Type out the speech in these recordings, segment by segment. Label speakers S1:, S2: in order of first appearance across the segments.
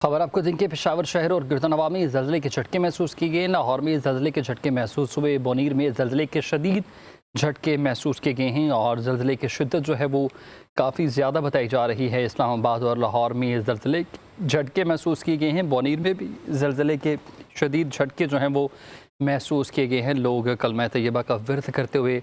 S1: खबर आपको दिन के पेशावर शहर और गिरदनवा में ज़लज़ले के झटके महसूस किए गए। लाहौर में ज़लज़ले के झटके महसूस हुए। बोनीर में ज़लज़ले के शदीद झटके महसूस किए गए हैं और ज़लज़ले की शिद्दत जो है वो काफ़ी ज़्यादा बताई जा रही है। इस्लामाबाद और लाहौर में ज़लज़ले झटके महसूस किए गए हैं। बोनीर में भी ज़लज़ले के शदीद झटके जो हैं वो महसूस किए गए हैं। लोग कलमा तैयबा का विर्द करते हुए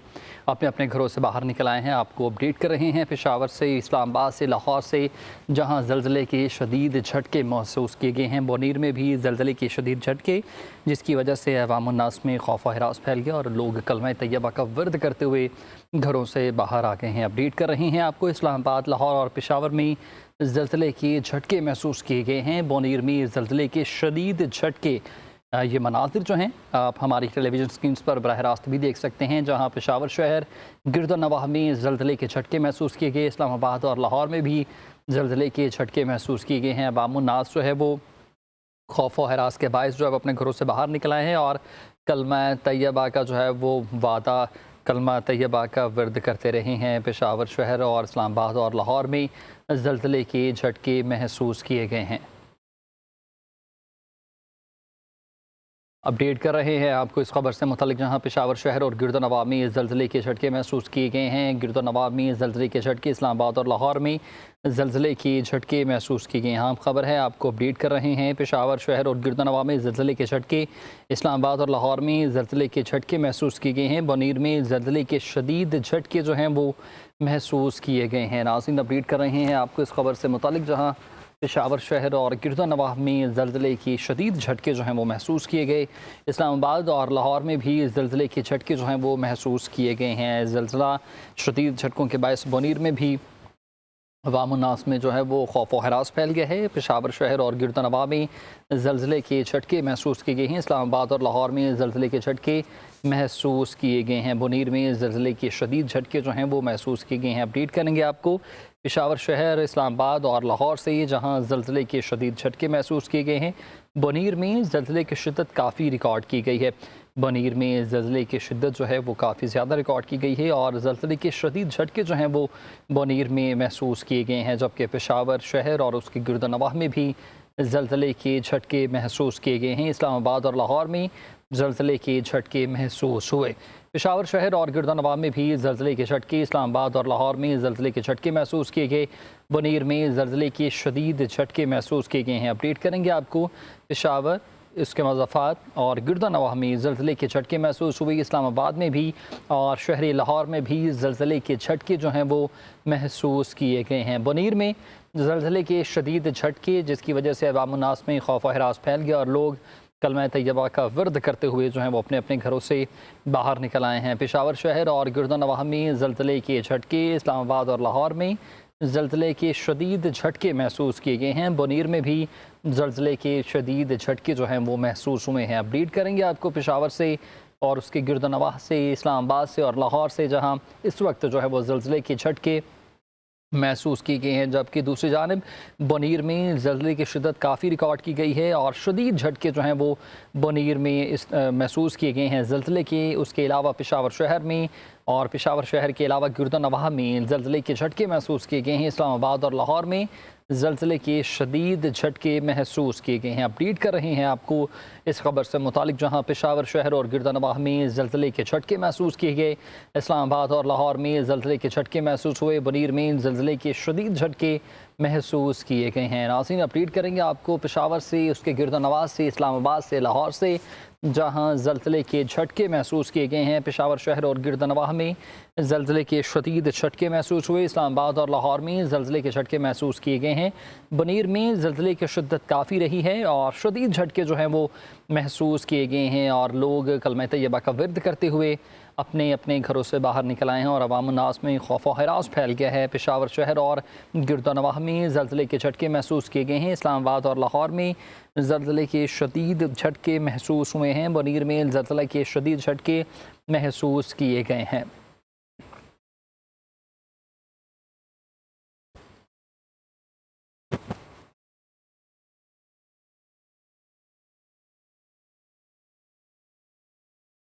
S1: अपने अपने घरों से बाहर निकल आए हैं। आपको अपडेट कर रहे हैं पेशावर से, इस्लामाबाद से, लाहौर से, जहां ज़लज़ले के शदीद झटके महसूस किए गए हैं। बोनीर में भी ज़लज़ले के शदीद झटके, जिसकी वजह से अवामुन्नास में खौफ व हरास फैल गया और लोग कलमा तैयबा का विर्द करते हुए घरों से बाहर आ गए हैं। अपडेट कर रहे हैं आपको, इस्लामाबाद, लाहौर और पेशावर में ज़लज़ले के झटके महसूस किए गए हैं। बोनीर में ज़लज़ले के शदीद झटके, ये मनाजिर जो हैं आप हमारी टेलीविज़न स्क्रीन्स पर बराह रास्त भी देख सकते हैं, जहां पेशावर शहर, गिरदनवाह में ज़लज़ले के झटके महसूस किए गए। इस्लामाबाद और लाहौर में भी ज़लज़ले के झटके महसूस किए गए हैं। अवामुन्नास जो है वो खौफ व हरास के बायस जो है अपने घरों से बाहर निकल आए हैं और कलमा तैयबा का जो है वो वादा, कलमा तैयबा का विर्द करते रहे हैं। पेशावर शहर और इस्लामाबाद और लाहौर में ज़लज़ले के झटके महसूस किए गए हैं। अपडेट कर रहे हैं आपको इस खबर से मुतालिक, जहां पेशावर शहर और गिरदनवा में ज़लज़ले के झटके महसूस किए गए हैं। गिरदनवा में ज़लज़ले के झटके, इस्लामाबाद और लाहौर में ज़लज़ले के झटके महसूस किए गए हैं। खबर है आपको अपडेट कर रहे हैं, पेशावर शहर और गिरदनवा में ज़लज़ले के झटके, इस्लामाबाद और लाहौर में ज़लज़ले के झटके महसूस किए गए हैं। बोनीर में ज़लज़ले के शदीद झटके जो हैं वो महसूस किए गए हैं। नाज़रीन, अपडेट कर रहे हैं आपको इस खबर से मुतालिक, जहाँ पेशावर शहर और गिरदनवाह में ज़लज़ले की शदीद झटके जो हैं वो महसूस किए गए। इस्लामाबाद और लाहौर में भी ज़लज़ले के झटके जो हैं वो महसूस किए गए हैं। ज़लज़ला शदीद झटकों के बायस बोनीर में भी अवामुन्नास में जो है वो खौफ व हरास फैल गया है। पेशावर शहर और गिरदनवाह में ज़लज़ले के झटके महसूस किए गए हैं। इस्लामाबाद और लाहौर में ज़लज़ले के झटके महसूस किए गए हैं। बोनीर में ज़लज़ले के शदीद झटके जो हैं वो महसूस किए गए हैं। अपडेट करेंगे आपको पेशावर शहर, इस्लामाबाद और लाहौर से, जहां ज़लज़ले के शदीद झटके महसूस किए गए हैं। बोनीर में ज़लज़ले की शिद्दत काफ़ी रिकॉर्ड की गई है। बोनीर में ज़लज़ले की शिद्दत जो है वो काफ़ी ज़्यादा रिकॉर्ड की गई है और ज़लज़ले के शदीद झटके जो हैं वो बोनीर में महसूस किए गए हैं, जबकि पेशावर शहर और उसके गिरदनवाह में भी ज़लज़ले के झटके महसूस किए गए हैं। इस्लामाबाद और लाहौर में ज़लज़ले के झटके महसूस हुए। पेशावर शहर और गिरदनवाह में भी ज़लज़ले के झटके, इस्लामाबाद और लाहौर में ज़लज़ले के झटके महसूस किए गए। बोनीर में ज़लज़ले के शदीद झटके महसूस किए गए हैं। अपडेट करेंगे आपको, पेशावर, इसके मज़ाफ़ात और गिरदनवाह में ज़लज़ले के झटके महसूस हुए। इस्लामाबाद में भी और शहरी लाहौर में भी ज़लज़ले के झटके जो हैं वो महसूस किए गए हैं। बोनीर में ज़लज़ले के शदीद झटके, जिसकी वजह से अवामुन्नास में खौफ व हरास फैल गया और लोग कलमा तैयबा का विर्द करते हुए जो हैं वो अपने अपने घरों से बाहर निकल आए हैं। पेशावर शहर और गिरदनवाह में ज़लज़ले के झटके, इस्लामाबाद और लाहौर में ज़लज़ले के शदीद झटके महसूस किए गए हैं। बोनीर में भी ज़लज़ले के शदीद झटके जो हैं वो महसूस हुए हैं। अपडेट करेंगे आपको पेशावर से और उसके गिरदनवाह से, इस्लामाबाद से और लाहौर से, जहाँ इस वक्त जो है वो ज़लज़ले के झटके महसूस की गई हैं, जबकि दूसरी जानिब बोनीर में ज़लज़ले की शिद्दत काफ़ी रिकॉर्ड की गई है और शदीद झटके जो हैं वो बोनीर में महसूस किए गए हैं ज़लज़ले के। उसके अलावा पेशावर शहर में और पेशावर शहर के अलावा गिरदनवाह में ज़लज़ले के झटके महसूस किए गए हैं। इस्लामाबाद और लाहौर में ज़लज़ले के शदीद झटके महसूस किए गए हैं। अपडेट कर रहे हैं आपको इस खबर से मुतालिक, जहां पेशावर शहर और गिरदनवाह में ज़लज़ले के झटके महसूस किए गए। इस्लामाबाद और लाहौर में ज़लज़ले के झटके महसूस हुए। बोनीर में ज़लज़ले के शदीद झटके महसूस किए गए हैं। नाज़रीन, अपडेट करेंगे आपको पेशावर से, उसके गिरदनवाह से, इस्लामाबाद से, लाहौर से, जहां ज़लज़ले के झटके महसूस किए गए हैं। पेशावर शहर और गिरदनवाह में ज़लज़ले के शदीद झटके महसूस हुए। इस्लामाबाद और लाहौर में ज़लज़ले के झटके महसूस किए गए हैं। बोनीर में ज़लज़ले की शिद्दत काफ़ी रही है और शदीद झटके जो हैं वो महसूस किए गए हैं और लोग कलमा तैयबा का विर्द करते हुए अपने अपने घरों से बाहर निकल आए हैं और अवामुन्नास में खौफ व हरास फैल गया है। पेशावर शहर और गिरदनवाह में ज़लज़ले के झटके महसूस किए गए हैं। इस्लामाबाद और लाहौर में ज़लज़ले के शदीद झटके महसूस हुए हैं। बोनीर में ज़लज़ले के शदीद झटके महसूस किए गए हैं।